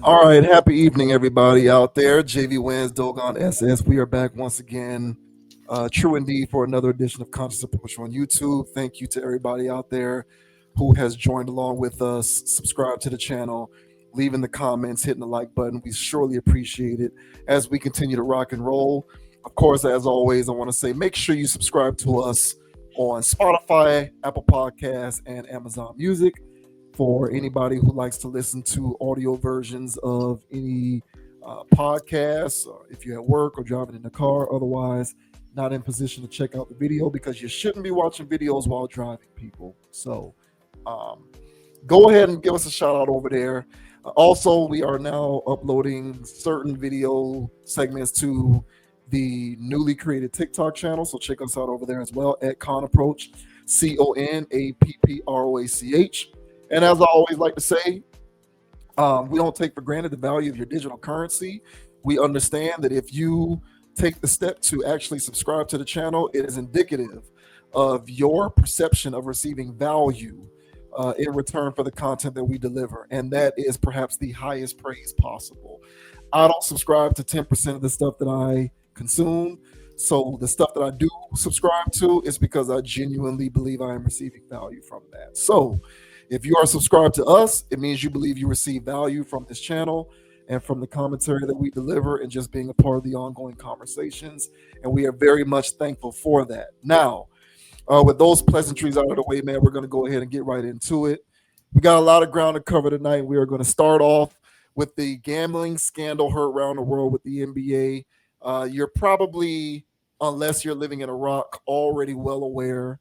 All right, happy evening, everybody out there. JV Wins, Dogon SS. We are back once again, true indeed, for another edition of Conscious Approach on YouTube. Thank you to everybody out there who has joined along with us. Subscribe to the channel, leaving the comments, hitting the like button. We surely appreciate it as we continue to rock and roll. Of course, as always, I want to say make sure you subscribe to us on Spotify, Apple Podcasts, and Amazon Music for anybody who likes to listen to audio versions of any podcasts, or if you're at work or driving in the car. Otherwise, not in position to check out the video because you shouldn't be watching videos while driving, people. So um, go ahead and give us a shout out over there. Also, we are now uploading certain video segments to the newly created TikTok channel. So check us out over there as well at Con Approach, CONAPPROACH. And as I always like to say, we don't take for granted the value of your digital currency. We understand that if you take the step to actually subscribe to the channel, it is indicative of your perception of receiving value in return for the content that we deliver. And that is perhaps the highest praise possible. I don't subscribe to 10% of the stuff that I consume. So the stuff that I do subscribe to is because I genuinely believe I am receiving value from that. So if you are subscribed to us, it means you believe you receive value from this channel and from the commentary that we deliver and just being a part of the ongoing conversations. And we are very much thankful for that. Now, with those pleasantries out of the way, man, we're going to go ahead and get right into it. We got a lot of ground to cover tonight. We are going to start off with the gambling scandal heard around the world with the NBA. You're probably, unless you're living in Iraq, already well aware,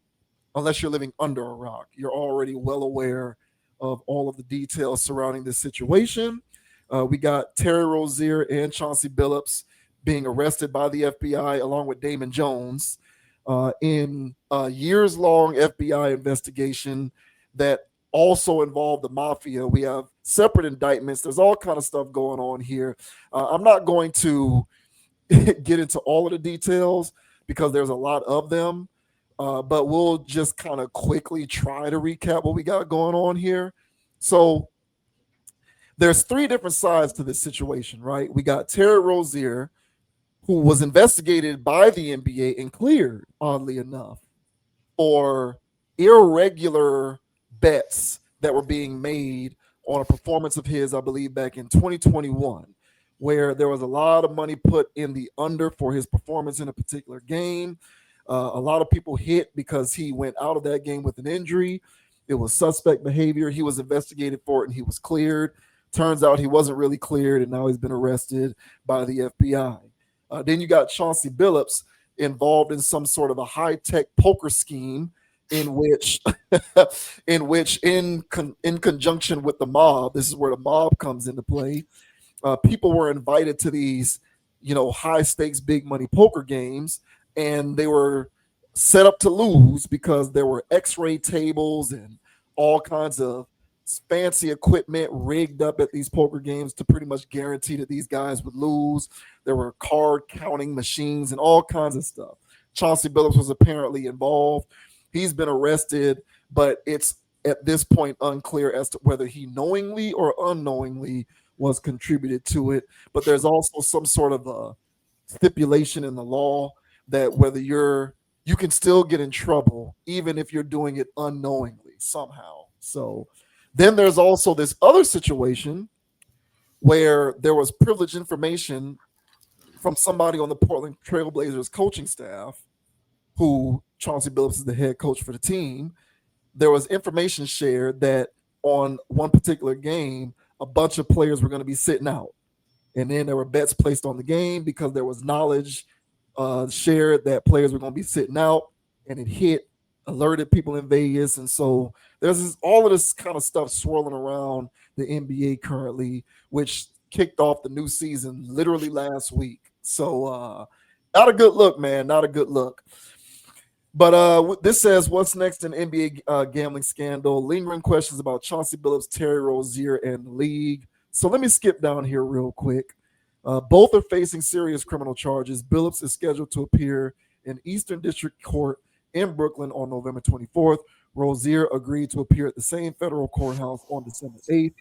unless you're living under a rock, you're already well aware of all of the details surrounding this situation. We got Terry Rozier and Chauncey Billups being arrested by the FBI along with Damon Jones in a years-long FBI investigation that also involved the Mafia. We have separate indictments. There's all kind of stuff going on here. I'm not going to get into all of the details because there's a lot of them. But we'll just kind of quickly try to recap what we got going on here. So there's three different sides to this situation, right? We got Terry Rozier, who was investigated by the NBA and cleared, oddly enough, for irregular bets that were being made on a performance of his, I believe, back in 2021, where there was a lot of money put in the under for his performance in a particular game. A lot of people hit because he went out of that game with an injury. It was suspect behavior. He was investigated for it and he was cleared. Turns out he wasn't really cleared, and now he's been arrested by the FBI. Then you got Chauncey Billups involved in some sort of a high-tech poker scheme in which in conjunction with the mob, this is where the mob comes into play. People were invited to these, high stakes, big money poker games, and they were set up to lose because there were x-ray tables and all kinds of fancy equipment rigged up at these poker games to pretty much guarantee that these guys would lose. There were card counting machines and all kinds of stuff. Chauncey Billups was apparently involved. He's been arrested, but it's at this point unclear as to whether he knowingly or unknowingly was contributed to it. But there's also some sort of a stipulation in the law that whether you can still get in trouble even if you're doing it unknowingly somehow. So then there's also this other situation where there was privileged information from somebody on the Portland Trailblazers coaching staff, who Chauncey Billups is the head coach for the team. There was information shared that on one particular game, a bunch of players were going to be sitting out. And then there were bets placed on the game because there was knowledge shared that players were going to be sitting out, and it hit, alerted people in Vegas. And so there's all of this kind of stuff swirling around the NBA currently, which kicked off the new season literally last week. So not a good look, man. Not a good look. But this says, what's next in NBA gambling scandal? Lingering questions about Chauncey Billups, Terry Rozier, and the league. So let me skip down here real quick. Both are facing serious criminal charges. Billups is scheduled to appear in Eastern District Court in Brooklyn on November 24th. Rozier agreed to appear at the same federal courthouse on December 8th.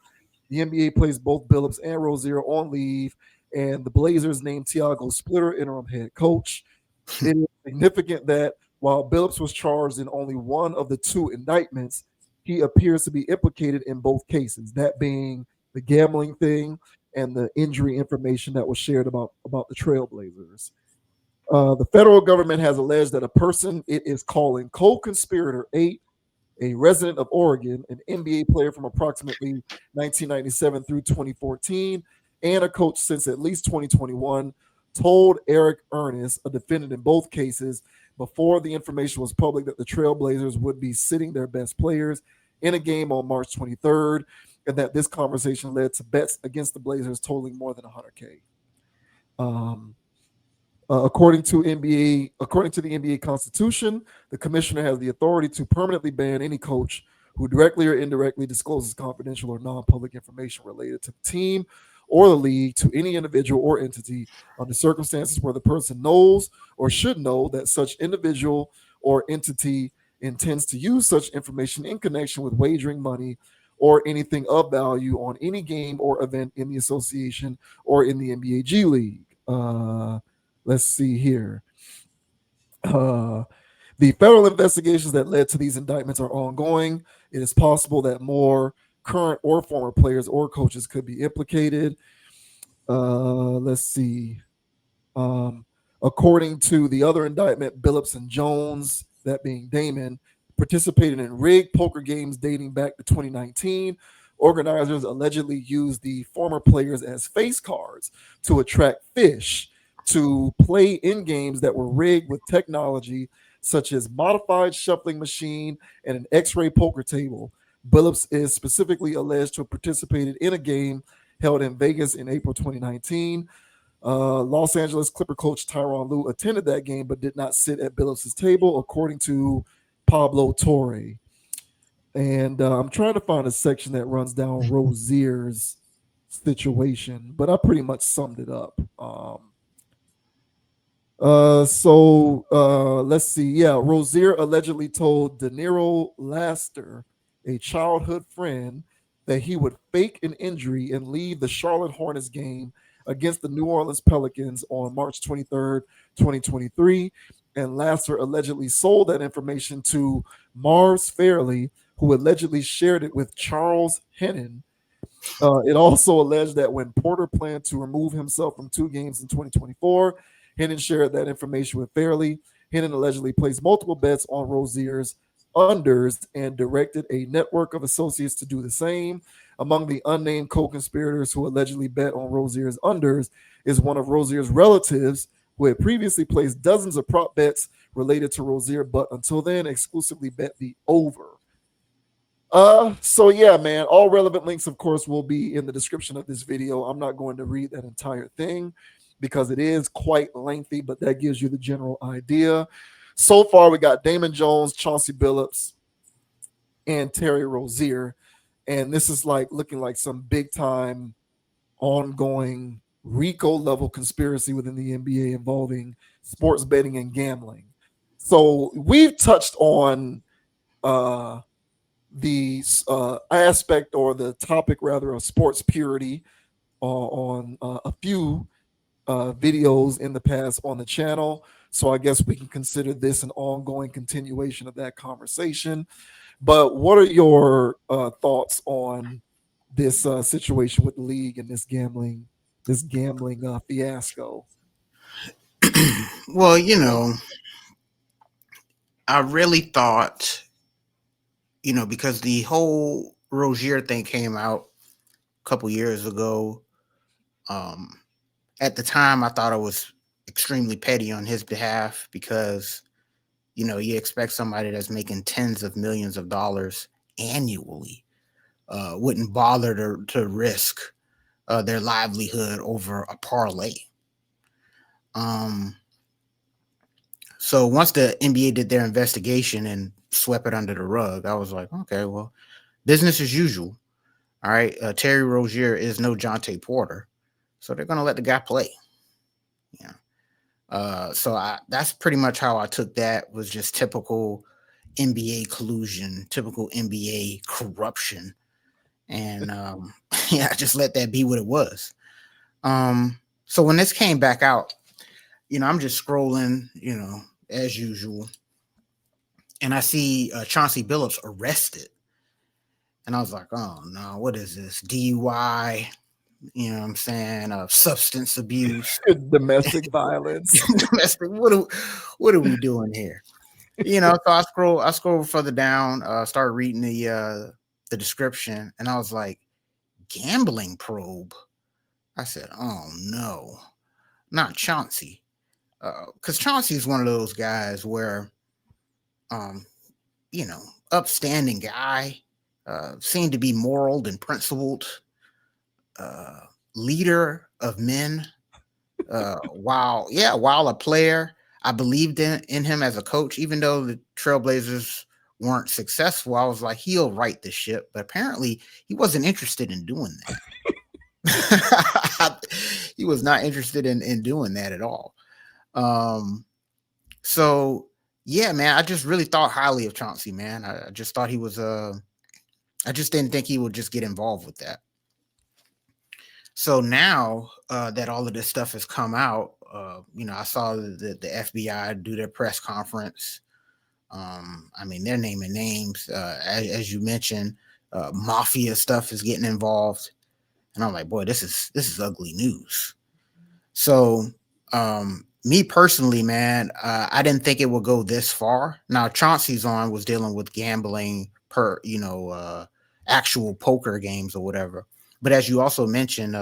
The NBA placed both Billups and Rozier on leave, and the Blazers named Tiago Splitter interim head coach. It is significant that while Billups was charged in only one of the two indictments, he appears to be implicated in both cases, that being the gambling thing and the injury information that was shared about the Trailblazers. The federal government has alleged that a person it is calling co-conspirator 8, a resident of Oregon, an NBA player from approximately 1997 through 2014, and a coach since at least 2021, told Eric Ernest, a defendant in both cases, before the information was public that the Trailblazers would be sitting their best players in a game on March 23rd, and that this conversation led to bets against the Blazers totaling more than 100K. Um, according to the NBA Constitution, the commissioner has the authority to permanently ban any coach who directly or indirectly discloses confidential or non-public information related to the team or the league to any individual or entity under circumstances where the person knows or should know that such individual or entity intends to use such information in connection with wagering money or anything of value on any game or event in the association or in the NBA G League. Let's see here. Uh, the federal investigations that led to these indictments are ongoing. It is possible that more current or former players or coaches could be implicated. Let's see. Um, According to the other indictment, Billups and Jones, that being Damon, participated in rigged poker games dating back to 2019. Organizers allegedly used the former players as face cards to attract fish to play in games that were rigged with technology such as modified shuffling machine and an X-ray poker table. Billups is specifically alleged to have participated in a game held in Vegas in April 2019. Los Angeles Clipper coach Tyronn Lue attended that game but did not sit at Billups' table, according to Pablo Torre. And I'm trying to find a section that runs down Rozier's situation, but I pretty much summed it up. Let's see. Yeah, Rozier allegedly told De Niro Laster, a childhood friend, that he would fake an injury and leave the Charlotte Hornets game against the New Orleans Pelicans on March 23rd, 2023. And Laster allegedly sold that information to Mars Fairley, who allegedly shared it with Charles Hennon. It also alleged that when Porter planned to remove himself from two games in 2024, Hennon shared that information with Fairley. Hennon allegedly placed multiple bets on Rozier's unders and directed a network of associates to do the same. Among the unnamed co-conspirators who allegedly bet on Rozier's unders is one of Rozier's relatives who had previously placed dozens of prop bets related to Rozier, but until then exclusively bet the over. So yeah, man, all relevant links, of course, will be in the description of this video. I'm not going to read that entire thing because it is quite lengthy, but that gives you the general idea. So far, we got Damon Jones, Chauncey Billups, and Terry Rozier. And this is like looking like some big time ongoing RICO level conspiracy within the NBA involving sports betting and gambling. So we've touched on the aspect or the topic rather of sports purity on a few videos in the past on the channel. So I guess we can consider this an ongoing continuation of that conversation. But what are your thoughts on this situation with the league and this gambling fiasco? Well, I really thought, because the whole Rozier thing came out a couple years ago. Um, at the time, I thought it was extremely petty on his behalf because, you expect somebody that's making tens of millions of dollars annually wouldn't bother to risk their livelihood over a parlay. Um, so once the NBA did their investigation and swept it under the rug, I was like, okay, well, business as usual. All right, Terry Rozier is no Jonte Porter, so they're gonna let the guy play. Yeah. That's pretty much how I took that. Was just typical NBA collusion, typical NBA corruption, And yeah, I just let that be what it was. So when this came back out, I'm just scrolling, as usual, and I see Chauncey Billups arrested, and I was like, oh no, what is this? DUI? You know what I'm saying? Substance abuse, Domestic violence. domestic. What are we doing here? So I scroll further down, started reading the description, and I was like, gambling probe. I said, oh no, not Chauncey. Because Chauncey is one of those guys where, um, you know, upstanding guy, seemed to be moral and principled, uh, leader of men. While a player, I believed in him as a coach, even though the Trailblazers weren't successful. I was like, he'll right the ship, but apparently he wasn't interested in doing that. He was not interested in doing that at all. Um, so yeah, man, I just really thought highly of Chauncey, man. I just thought he was I just didn't think he would just get involved with that. So now that all of this stuff has come out, I saw the FBI do their press conference. I mean, they're naming names. As you mentioned, Mafia stuff is getting involved, and I'm like, boy, this is ugly news. So, me personally, man, I didn't think it would go this far. Now, Chauncey's on was dealing with gambling actual poker games or whatever. But as you also mentioned,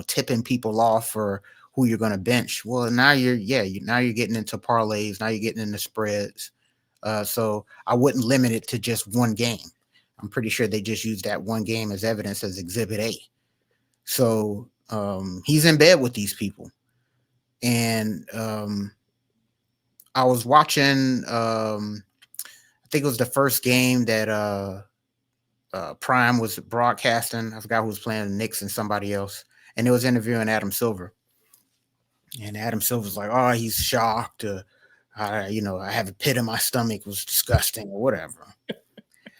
tipping people off for who you're going to bench. Well, now now you're getting into parlays. Now you're getting into spreads. So I wouldn't limit it to just one game. I'm pretty sure they just used that one game as evidence as Exhibit A. So he's in bed with these people. And I was watching, I think it was the first game that Prime was broadcasting. I forgot who was playing, the Knicks and somebody else. And it was interviewing Adam Silver. And Adam Silver's like, oh, he's shocked. I have a pit in my stomach. It was disgusting or whatever.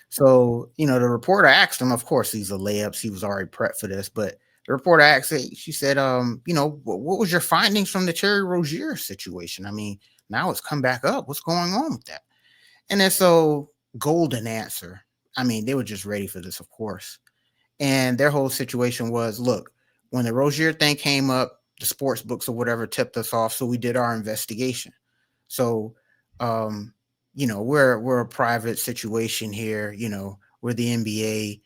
So, the reporter asked him, of course, these are layups. He was already prepped for this, but the reporter asked, she said, what was your findings from the Terry Rozier situation? I mean, now it's come back up. What's going on with that? And then so golden answer. I mean, they were just ready for this, of course. And their whole situation was, look, when the Rozier thing came up, the sports books or whatever tipped us off. So we did our investigation. So, we're a private situation here. We're the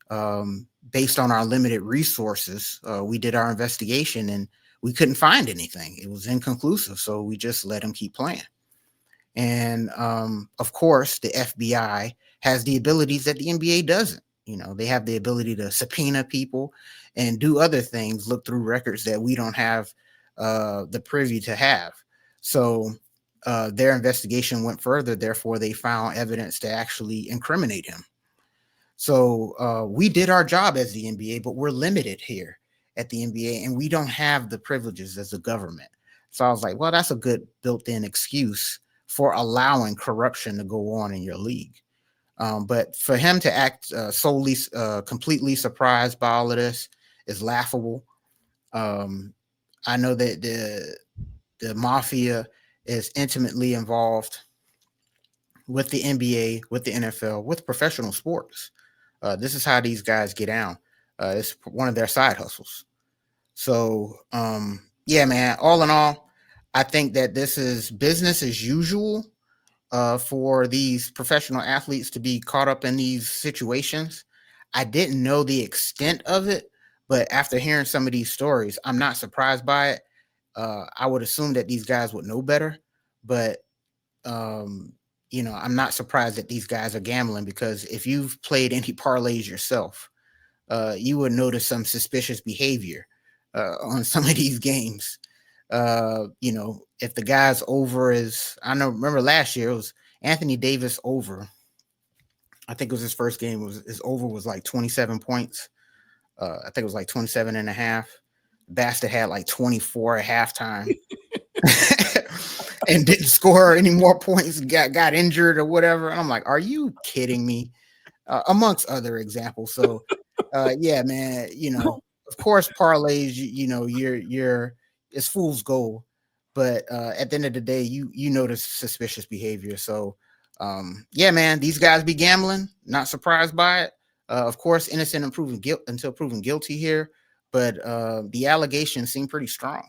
NBA. Based on our limited resources, we did our investigation and we couldn't find anything. It was inconclusive. So we just let them keep playing. And of course, the FBI has the abilities that the NBA doesn't. They have the ability to subpoena people and do other things, look through records that we don't have the privy to have. So their investigation went further. Therefore, they found evidence to actually incriminate him. So we did our job as the NBA, but we're limited here at the NBA, and we don't have the privileges as a government. So I was like, well, that's a good built-in excuse for allowing corruption to go on in your league. But for him to act completely surprised by all of this is laughable. I know that the Mafia is intimately involved with the NBA, with the NFL, with professional sports. This is how these guys get down. It's one of their side hustles. So, yeah, man, all in all, I think that this is business as usual for these professional athletes to be caught up in these situations. I didn't know the extent of it, but after hearing some of these stories, I'm not surprised by it. I would assume that these guys would know better, but I'm not surprised that these guys are gambling, because if you've played any parlays yourself, you would notice some suspicious behavior on some of these games. If the guy's over is, remember last year it was Anthony Davis over. I think it was his first game. His over was like 27 points. I think it was like 27 and a half. Bastard had like 24 at halftime. And didn't score any more points, got injured or whatever. And I'm like, are you kidding me? Amongst other examples. So Yeah, man. Of course, parlays. You're it's fool's gold, but at the end of the day, you notice suspicious behavior. So, yeah, man, these guys be gambling. Not surprised by it. Of course, innocent and proven guilt until proven guilty here, but the allegations seem pretty strong.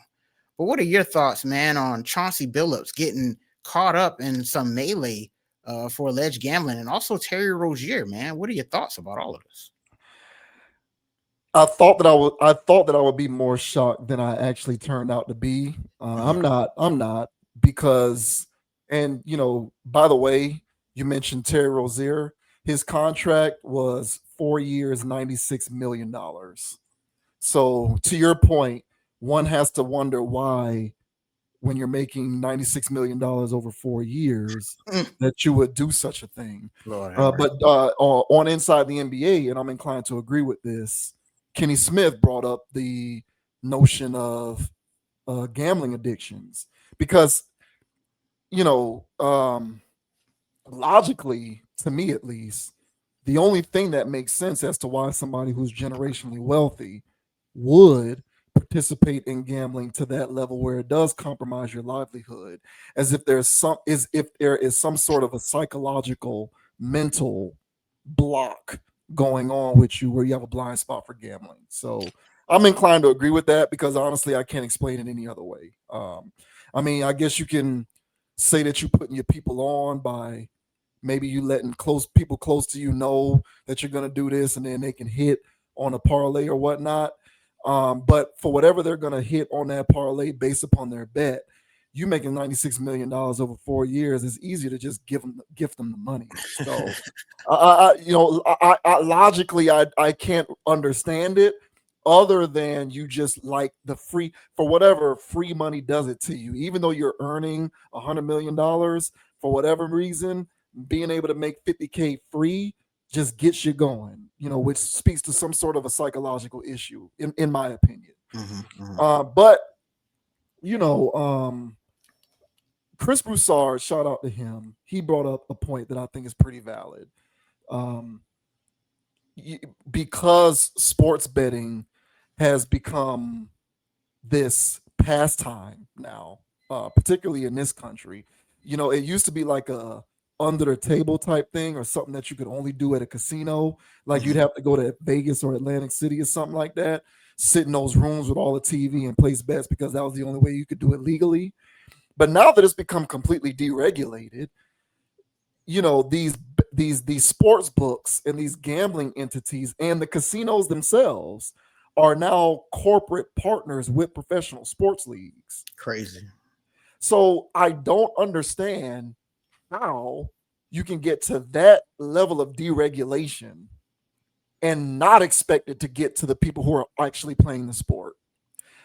But what are your thoughts, man, on Chauncey Billups getting caught up in some melee for alleged gambling, and also Terry Rozier, man? What are your thoughts about all of this? I thought that I would be more shocked than I actually turned out to be. Mhm. I'm not because, and by the way, you mentioned Terry Rozier. His contract was 4 years, $96 million. So to your point, one has to wonder why, when you're making $96 million over 4 years, Mm. that you would do such a thing. Lord have mercy. But on Inside the NBA, and I'm inclined to agree with this, Kenny Smith brought up the notion of gambling addictions because, you know, um, logically, to me at least, the only thing that makes sense as to why somebody who's generationally wealthy would participate in gambling to that level where it does compromise your livelihood, as if there is some sort of a psychological mental block going on with you where you have a blind spot for gambling. So I'm inclined to agree with that because honestly I can't explain it any other way. I mean, I guess you can say that you're putting your people on by maybe you letting close people close to you know that you're going to do this, and then they can hit on a parlay or whatnot. But for whatever they're going to hit on that parlay based upon their bet, you making $96 million over 4 years is easier to just gift them the money. So, logically, I can't understand it, other than you just like the free, for whatever free money does it to you. Even though you're earning $100 million, for whatever reason, being able to make 50K free just gets you going, which speaks to some sort of a psychological issue, in my opinion. Mhm, mhm. But you know, um, Chris Broussard, shout out to him. He brought up a point that I think is pretty valid. Um, because sports betting has become this pastime now, particularly in this country. It used to be like a under the table type thing, or something that you could only do at a casino. Like you'd Mhm. have to go to Vegas or Atlantic City or something like that, sit in those rooms with all the TV and place bets because that was the only way you could do it legally. But now that it's become completely deregulated, these sports books and these gambling entities and the casinos themselves are now corporate partners with professional sports leagues. Crazy. So I don't understand how you can get to that level of deregulation and not expect it to get to the people who are actually playing the sport.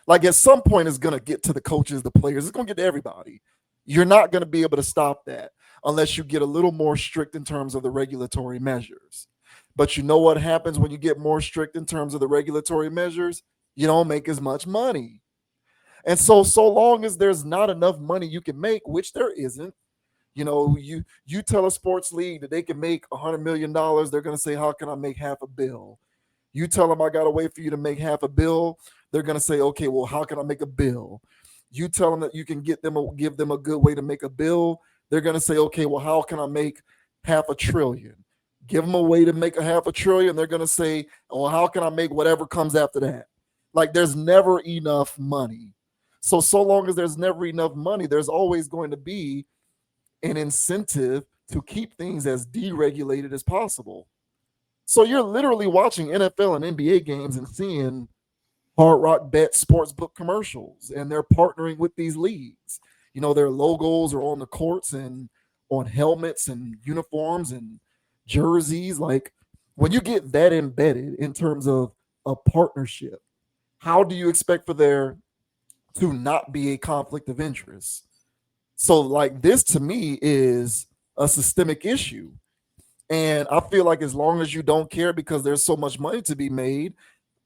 Like at some point, it's going to get to the coaches, the players. It's going to get to everybody. You're not going to be able to stop that unless you get a little more strict in terms of the regulatory measures. But you know what happens when you get more strict in terms of the regulatory measures? You don't make as much money. And so long as there's not enough money you can make, which there isn't, you tell a sports league that they can make $100 million, they're going to say, "How can I make half a bill?" You tell them, "I got to wait for you to make half a bill." They're going to say, "Okay, well, how can I make a bill?" You tell them that you can give them a good way to make a bill. They're going to say, "Okay, well, how can I make half a trillion?" Give them a way to make a half a trillion. They're going to say, "Well, how can I make whatever comes after that?" Like there's never enough money. So long as there's never enough money, there's always going to be an incentive to keep things as deregulated as possible. So you're literally watching NFL and NBA games and seeing Hard Rock Bet sportsbook commercials, and they're partnering with these leagues. Their logos are on the courts and on helmets and uniforms and jerseys. Like when you get that embedded in terms of a partnership, how do you expect for there to not be a conflict of interest? So, like, this to me is a systemic issue. And I feel like as long as you don't care because there's so much money to be made,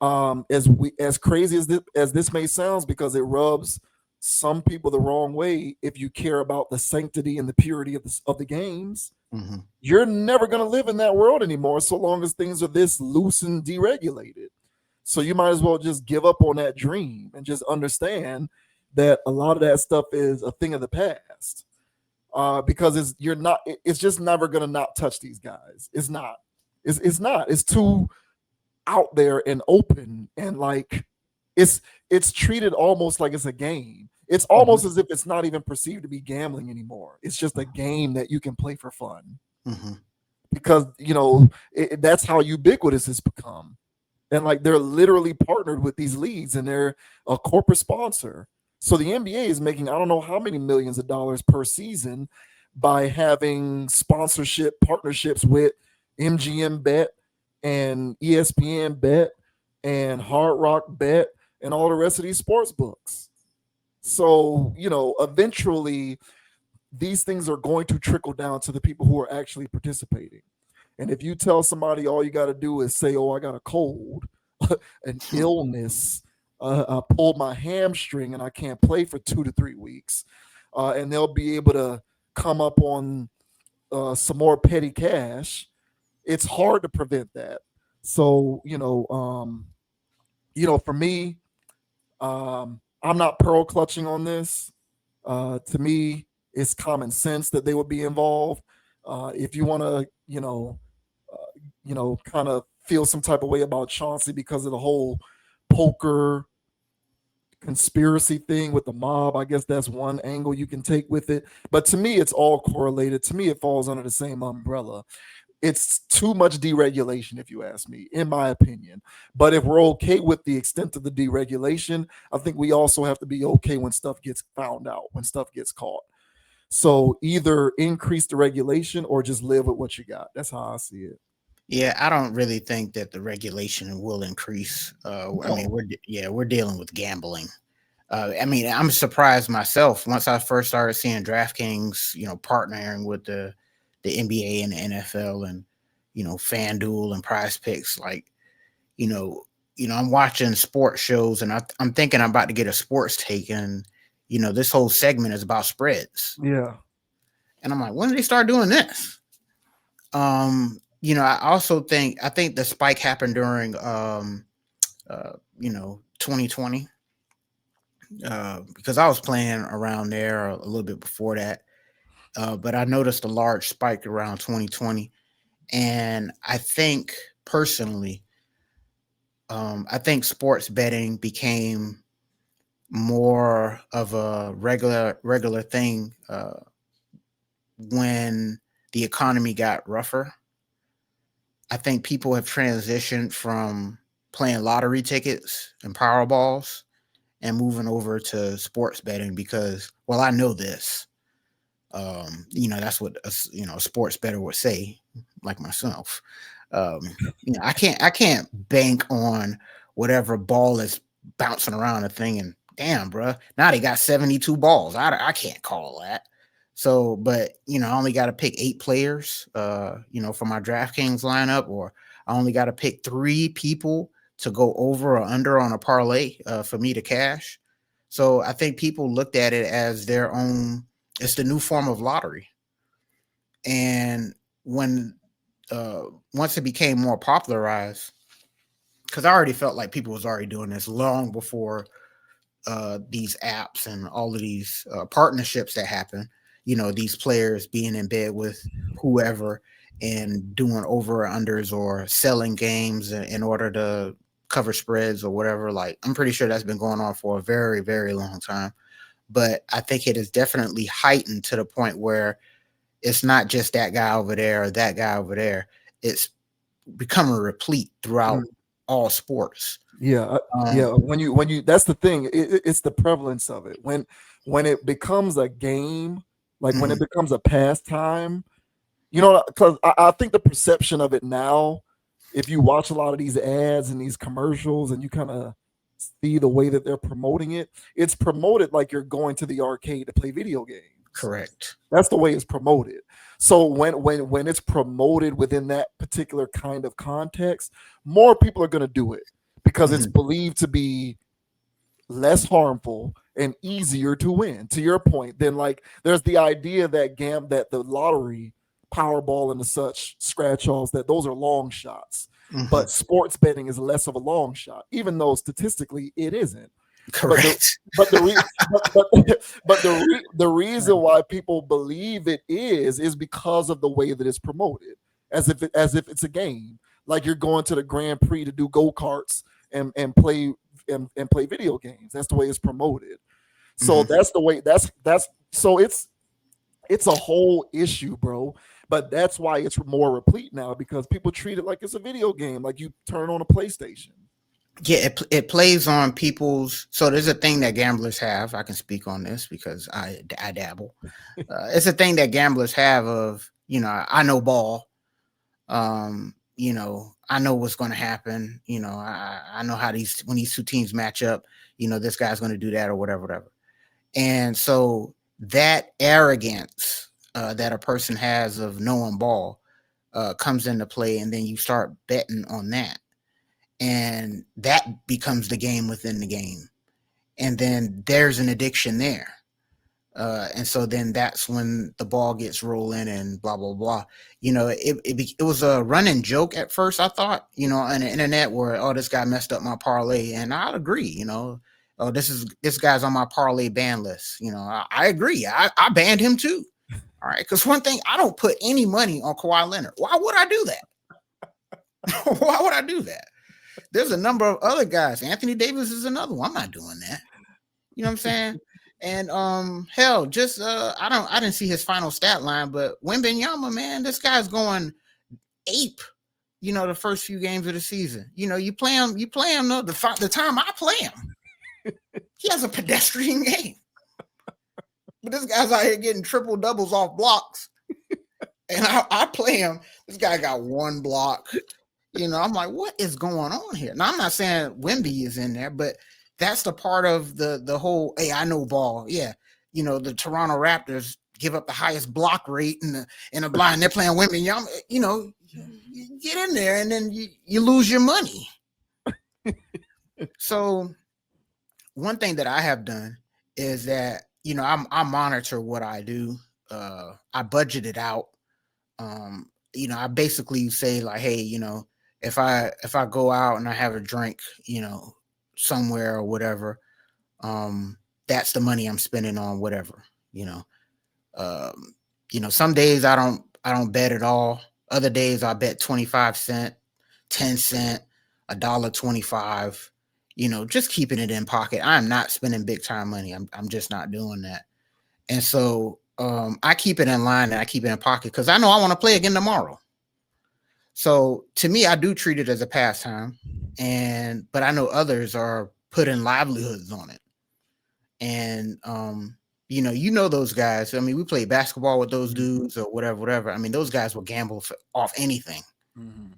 as crazy as this may sound, because it rubs some people the wrong way if you care about the sanctity and the purity of the games. Mm-hmm. You're never going to live in that world anymore so long as things are this loose and deregulated. So you might as well just give up on that dream and just understand that a lot of that stuff is a thing of the past. Because it's just never going to not touch these guys. It's not. It's not. It's too out there and open, and like it's treated almost like it's a game. It's Mm-hmm. almost as if it's not even perceived to be gambling anymore. It's just a game that you can play for fun, Mm-hmm. because that's how ubiquitous it's become. And like they're literally partnered with these leagues, and they're a corporate sponsor. So the NBA is making I don't know how many millions of dollars per season by having sponsorship partnerships with MGM Bet and ESPN Bet and Hard Rock Bet and all the rest of these sports books. So, eventually these things are going to trickle down to the people who are actually participating. And if you tell somebody all you got to do is say, "Oh, I got a cold, an illness, I pulled my hamstring and I can't play for 2 to 3 weeks," and they'll be able to come up on some more petty cash, it's hard to prevent that. So, for me, I'm not pearl clutching on this. To me, it's common sense that they would be involved. If you want to, kind of feel some type of way about Chauncey because of the whole poker conspiracy thing with the mob, I guess that's one angle you can take with it. But to me, it's all correlated. To me, it falls under the same umbrella. It's too much deregulation, if you ask me, in my opinion. But if we're okay with the extent of the deregulation, I think we also have to be okay when stuff gets found out, when stuff gets caught. So either increase the regulation or just live with what you got. That's how I see it. Yeah, I don't really think that the regulation will increase. I mean, No. we're dealing with gambling. I mean, I'm surprised myself once I first started seeing DraftKings, partnering with the NBA and the NFL and FanDuel and Prize Picks. Like, you know, I'm watching sports shows and I'm thinking I'm about to get a sports take, and this whole segment is about spreads, Yeah. and I'm like, when did they start doing this? I think the spike happened during 2020, because I was playing around there a little bit before that. But I noticed a large spike around 2020, and I think personally, I think sports betting became more of a regular thing when the economy got rougher. I think people have transitioned from playing lottery tickets and Powerballs and moving over to sports betting because, well, I know this. That's what a sports bettor would say, like myself. Um, I can't bank on whatever ball is bouncing around the thing and damn, bro, now they got 72 balls. I can't call that. So, but I only got to pick 8 players, for my DraftKings lineup, or I only got to pick 3 people to go over or under on a parlay for me to cash. So I think people looked at it as their own. It's the new form of lottery, and when uh, once it became more popularized, because I already felt like people was already doing this long before these apps and all of these partnerships that happen. These players being in bed with whoever and doing over or unders or selling games in order to cover spreads or whatever. Like, I'm pretty sure that's been going on for a very, very long time. But I think it is definitely heightened to the point where it's not just that guy over there or that guy over there. It's becoming replete throughout all sports. Yeah, yeah. Um, When you that's the thing. It's the prevalence of it. When it becomes a game, like when it mhm, becomes a pastime, because I think the perception of it now, if you watch a lot of these ads and these commercials, and you kind of see the way that they're promoting it, it's promoted like you're going to the arcade to play video games. correct. That's the way it's promoted. So when it's promoted within that particular kind of context, more people are going to do it because it's Mhm, believed to be less harmful and easier to win. To your point, then like there's the idea that that the lottery, Powerball and the such scratch offs, that those are long shots. Mhm. But sports betting is less of a long shot, even though statistically it isn't. But the Correct. but the re, but the reason why people believe it is because of the way that it's promoted, as if it's a game. Like you're going to the Grand Prix to do go karts and play and play video games. That's the way it's promoted. So Mhm. that's the way. That's so it's a whole issue, bro. But that's why it's more replete now, because people treat it like it's a video game, like you turn on a PlayStation. Yeah, it plays on people's. So there's a thing that gamblers have. I can speak on this because I dabble. It's a thing that gamblers have of, I know ball. I know what's going to happen. I know how when these two teams match up, this guy's going to do that or whatever. And so that arrogance that a person has of knowing ball comes into play, and then you start betting on that, and that becomes the game within the game, and then there's an addiction there. And so then that's when the ball gets rolling and blah blah blah. It was a running joke at first, I thought, on the internet, where, oh, this guy messed up my parlay, and I'd agree. Oh, this guy's on my parlay ban list. I agree. I banned him too. All right, because one thing, I don't put any money on Kawhi Leonard. Why would I do that? Why would I do that? There's a number of other guys. Anthony Davis is another one. I'm not doing that. You know what I'm saying? And hell, just I didn't see his final stat line, but Wembanyama, man, this guy's going ape. The first few games of the season. You play him. The time I play him, he has a pedestrian game. But this guy's out here getting triple doubles off blocks, and I play him. This guy got one block. I'm like, what is going on here? Now, I'm not saying Wemby is in there, but that's the part of the whole, hey, I know ball. Yeah. The Toronto Raptors give up the highest block rate in the blind. They're playing Wemby. You get in there, and then you lose your money. So one thing that I have done is that, I monitor what I do. I budget it out. I basically say, like, hey, if I go out and I have a drink, somewhere or whatever, that's the money I'm spending on whatever. Some days I don't bet at all. Other days I bet 25 cent, 10 cent, $1.25. Just keeping it in pocket. I'm not spending big time money. I'm just not doing that. And so I keep it in line and I keep it in pocket because I know I want to play again tomorrow. So to me, I do treat it as a pastime, but I know others are putting livelihoods on it. And those guys. I mean, we played basketball with those dudes or whatever. I mean, those guys will gamble off anything. Mm-hmm.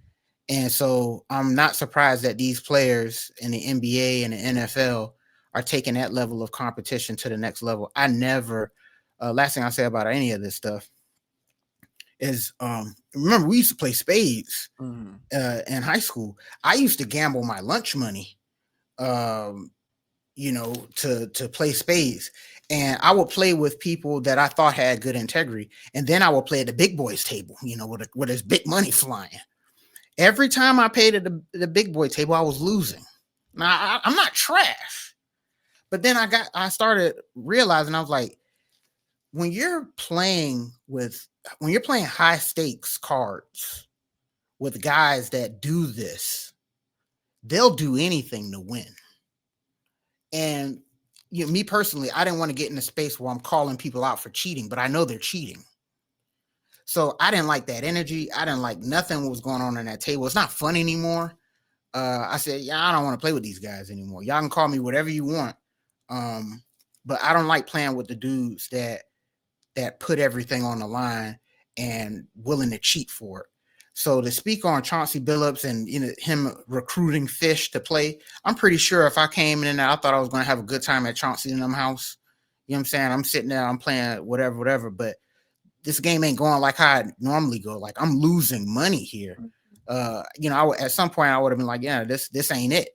And so I'm not surprised that these players in the NBA and the NFL are taking that level of competition to the next level. I never, last thing I'll say about any of this stuff is, remember, we used to play spades in high school. I used to gamble my lunch money, to play spades. And I would play with people that I thought had good integrity. And then I would play at the big boys table, where there's big money flying. Every time I paid at the big boy table, I was losing. Now, I'm not trash. But then I started realizing, I was like, when you're playing high stakes cards with guys that do this, they'll do anything to win. And me personally, I didn't want to get in a space where I'm calling people out for cheating, but I know they're cheating. So I didn't like that energy. I didn't like nothing what was going on that table. It's not fun anymore. I said, yeah, I don't want to play with these guys anymore. Y'all can call me whatever you want. But I don't like playing with the dudes that put everything on the line and willing to cheat for it. So to speak on Chauncey Billups and him recruiting fish to play, I'm pretty sure if I came in there, I thought I was going to have a good time at Chauncey and them house. You know what I'm saying? I'm sitting there, I'm playing whatever. But this game ain't going like how I normally go. Like, I'm losing money here. At some point I would have been like, yeah, this ain't it.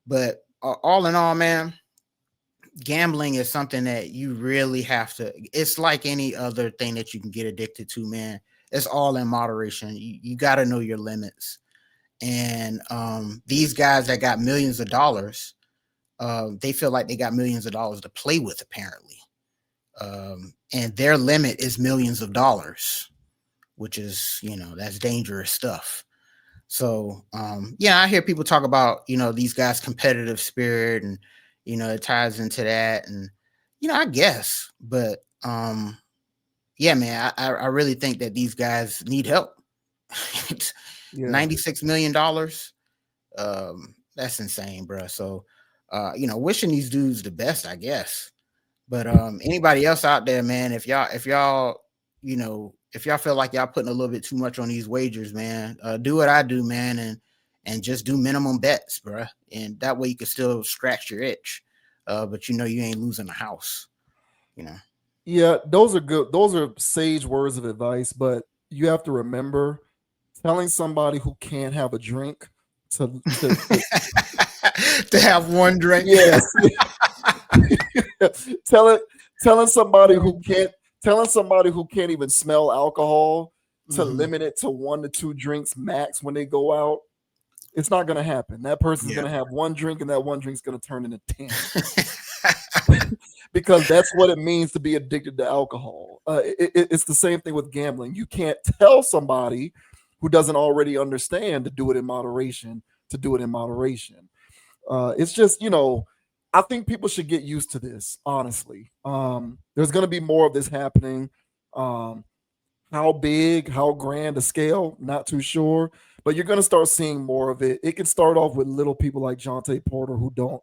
But all in all, man, gambling is something that you really have to. It's like any other thing that you can get addicted to, man. It's all in moderation. You got to know your limits. And these guys that got millions of dollars, they feel like they got millions of dollars to play with, apparently. And their limit is millions of dollars, which is, that's dangerous stuff. So, yeah, I hear people talk about, these guys' competitive spirit, and, it ties into that. And, I guess, but, yeah, man, I really think that these guys need help. Yeah. $96 million. That's insane, bro. So, wishing these dudes the best, I guess. But anybody else out there, man, if y'all, if y'all feel like y'all putting a little bit too much on these wagers, man, do what I do, man, and just do minimum bets, bro. And that way you can still scratch your itch. But you ain't losing the house, you know. Yeah, those are good. Those are sage words of advice, but you have to remember telling somebody who can't have a drink to To have one drink. yes, telling telling somebody who can't telling somebody who can't even smell alcohol to Hmm. limit it to 1 to 2 drinks max when they go out. It's not going to happen. That person's Yeah. going to have one drink, and that one drink's going to turn into 10 because that's what it means to be addicted to alcohol. It's the same thing with gambling. You can't tell somebody who doesn't already understand to do it in moderation, to do it in moderation. It's just, I think people should get used to this, honestly. There's going to be more of this happening. Um, how big, how grand a scale, not too sure. But you're going to start seeing more of it. It can start off with little people like Jonte Porter who don't,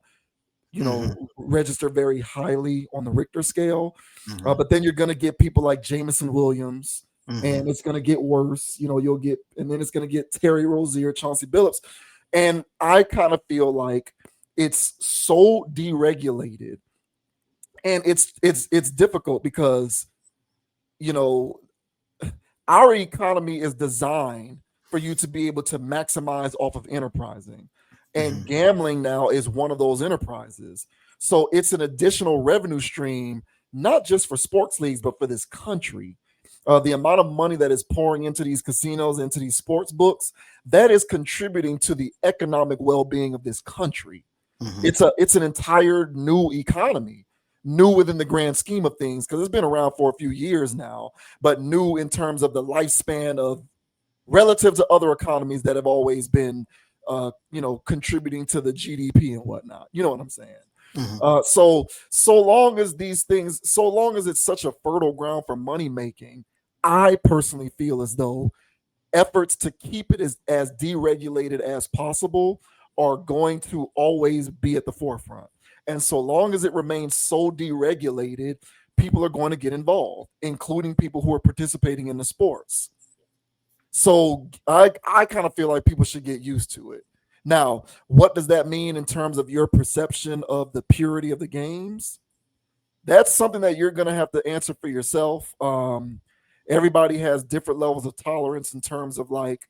Hmm. register very highly on the Richter scale. Hmm. But then you're going to get people like Jameson Williams, Hmm. and it's going to get worse. And then it's going to get Terry Rozier, Chauncey Billups. And I kind of feel like it's so deregulated, and it's difficult because, you know, our economy is designed for you to be able to maximize off of enterprising. And Hmm. gambling now is one of those enterprises. So it's an additional revenue stream, not just for sports leagues, but for this country. The amount of money that is pouring into these casinos, into these sports books, that is contributing to the economic well-being of this country. Hmm. It's an entire new economy, new within the grand scheme of things, because it's been around for a few years now, but new in terms of the lifespan of relative to other economies that have always been contributing to the GDP and whatnot. You know what I'm saying? Hmm. So long as these things, so long as it's such a fertile ground for money making, I personally feel as though efforts to keep it as deregulated as possible are going to always be at the forefront. And so long as it remains so deregulated, people are going to get involved, including people who are participating in the sports. So I kind of feel like people should get used to it. Now, what does that mean in terms of your perception of the purity of the games? That's something that you're going to have to answer for yourself. Everybody has different levels of tolerance in terms of, like,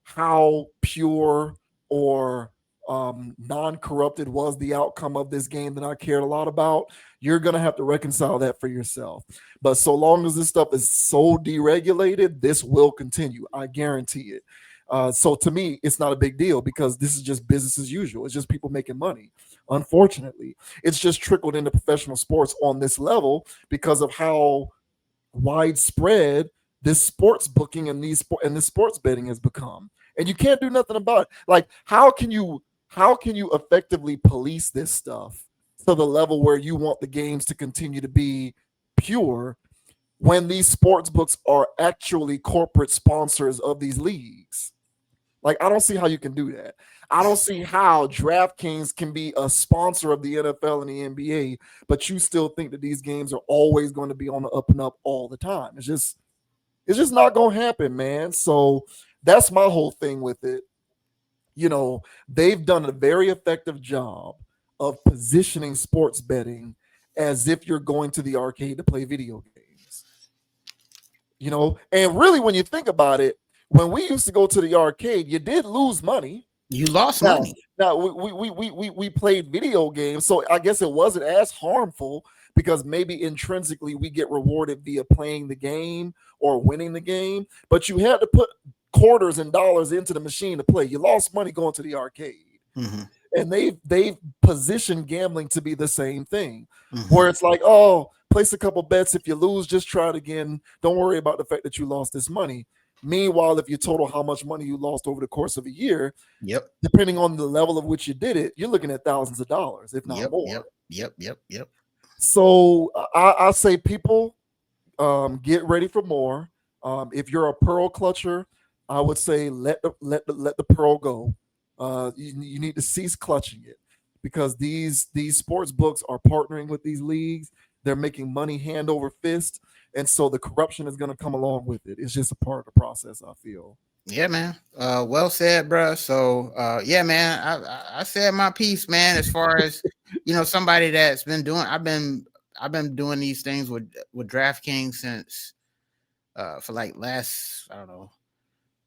how pure or non-corrupted was the outcome of this game that I cared a lot about. You're going to have to reconcile that for yourself. But so long as this stuff is so deregulated, this will continue. I guarantee it. So to me, it's not a big deal because this is just business as usual. It's just people making money. Unfortunately, it's just trickled into professional sports on this level because of how widespread this sports booking and this sports betting has become. And you can't do nothing about it. Like, how can you effectively police this stuff to the level where you want the games to continue to be pure when these sports books are actually corporate sponsors of these leagues? Like, I don't see how you can do that. I don't see how DraftKings can be a sponsor of the NFL and the NBA, but you still think that these games are always going to be on the up and up all the time. It's just not going to happen, man. So that's my whole thing with it. They've done a very effective job of positioning sports betting as if you're going to the arcade to play video games. And really, when you think about it, when we used to go to the arcade, you did lose money. You lost Now, money. now we played video games, so I guess it wasn't as harmful because maybe intrinsically we get rewarded via playing the game or winning the game. But you had to put quarters and dollars into the machine to play. You lost money going to the arcade. Mm-hmm. And they've positioned gambling to be the same thing, Mm-hmm. where it's like, oh, place a couple bets. If you lose, just try it again. Don't worry about the fact that you lost this money. Meanwhile, if you total how much money you lost over the course of a year, Yep. depending on the level of which you did it, you're looking at thousands of dollars, if not Yep. more. Yep. Yep. Yep. Yep. So I say people, get ready for more. If you're a pearl clutcher, I would say let the pearl go. You need to cease clutching it because these sports books are partnering with these leagues. They're making money hand over fist, and so the corruption is going to come along with it. It's just a part of the process, I feel. Yeah, man. Well said, bro. So, yeah, man. I said my piece, man. As far as somebody that's been doing, I've been doing these things with DraftKings since for like last, I don't know,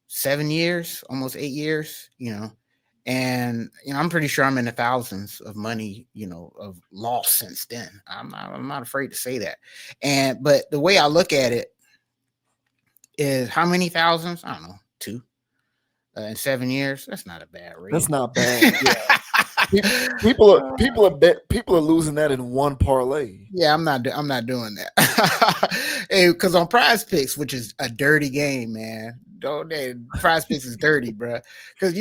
7 years, almost 8 years. And I'm pretty sure I'm in the thousands of money, of loss since then. I'm not afraid to say that. But the way I look at it is how many thousands? I don't know, two in 7 years. That's not a bad rate. That's not bad. Yeah. People are losing that in one parlay. Yeah, I'm not doing that. Hey, because on Prize Picks, which is a dirty game, man. Don't Prize Picks is dirty, bro. Because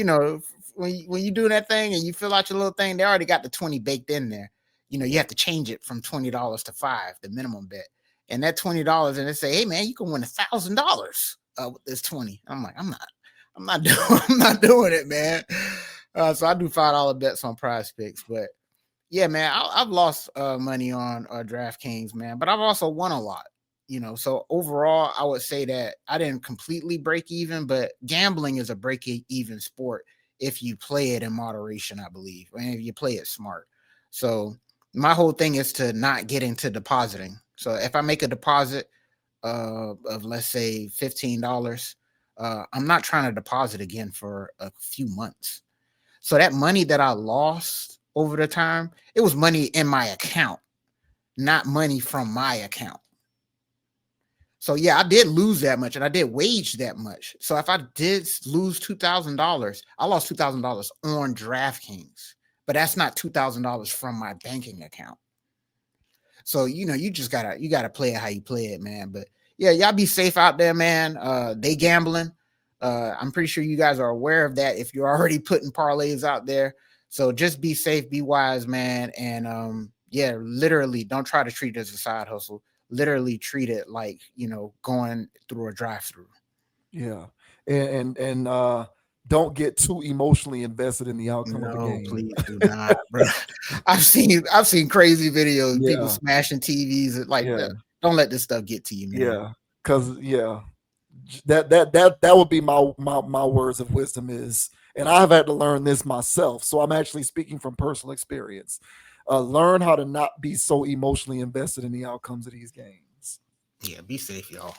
when you do that thing and you fill out your little thing, they already got the 20 baked in there. You have to change it from $20 to $5, the minimum bet, and that $20, and they say, hey man, you can win $1,000 with this 20. I'm like, I'm not doing I'm not doing it, man. So I do $5 bets on Prize Picks, but yeah, man, I've lost money on DraftKings, man, but I've also won a lot. So overall, I would say that I didn't completely break even, but gambling is a break even sport if you play it in moderation, I believe, and if you play it smart. So my whole thing is to not get into depositing. So if I make a deposit of let's say $15, I'm not trying to deposit again for a few months. So that money that I lost over the time, it was money in my account, not money from my account. So yeah, I did lose that much and I did wage that much. So if I did lose $2,000, I lost $2,000 on DraftKings, but that's not $2,000 from my banking account. So you just gotta play it how you play it, man. But yeah, y'all be safe out there, man. They gambling. I'm pretty sure you guys are aware of that if you're already putting parlays out there. So just be safe, be wise, man. And yeah, literally don't try to treat it as a side hustle. Literally treat it like, going through a drive-through. Yeah, and don't get too emotionally invested in the outcome of the No, game. please do not, bro. I've seen crazy videos, people Yeah, smashing TVs like yeah, that. Don't let this stuff get to you, man. yeah. Because that would be my words of wisdom is, and I've had to learn this myself. So I'm actually speaking from personal experience. Learn how to not be so emotionally invested in the outcomes of these games. Yeah, be safe, y'all.